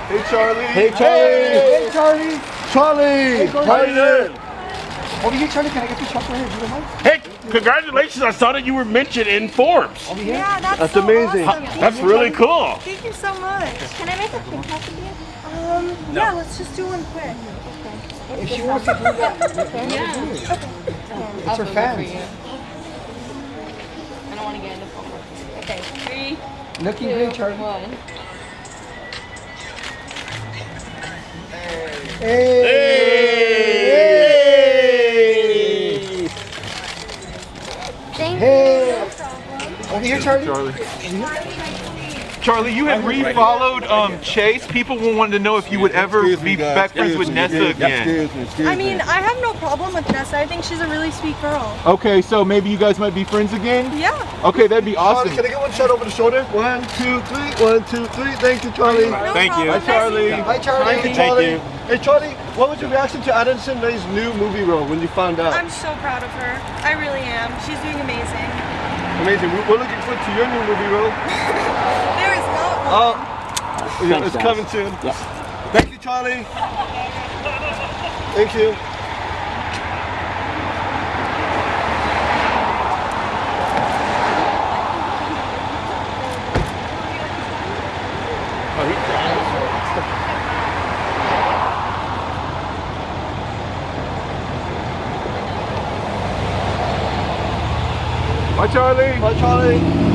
Hey, Charlie. Hey, Charlie. Hey, Charlie. Charlie. How you doing? Over here, Charlie. Can I get the chocolate here? Do you don't mind? Hey, congratulations! I saw that you were mentioned in Forbes. Over here. Yeah, That's so amazing. Awesome. Thank That's you. really cool. Thank you so much. Can I make a quick copy of you? Yeah, let's just do one quick. If she wants to do that, Yeah. it's her fans. I don't want to get into focus. Okay, 3, Looking 2, great, Charlie. 1. Hey. Thank Hey. Over here, Charlie. Charlie, you had refollowed Chase. People wanted to know if you would ever be back friends with Nessa again. I mean, I have no problem with Nessa. I think she's a really sweet girl. Okay, so maybe you guys might be friends again? Yeah. Okay, that'd be awesome. Charlie, can I get one shot over the shoulder? 1, 2, 3. 1, 2, 3. Thank you, Charlie. No Thank you. problem. Hi, Charlie. Hi, Charlie. Thank you, Charlie. Hey, Charlie, what was your reaction to Addison Rae's new movie role when you found out? I'm so proud of her. I really am. She's doing amazing. Amazing. We're looking forward to your new movie role. There is no. Oh, yeah, it's coming soon. Yeah. Thank you, Charlie. Thank you. Bye, Charlie. Bye, Charlie.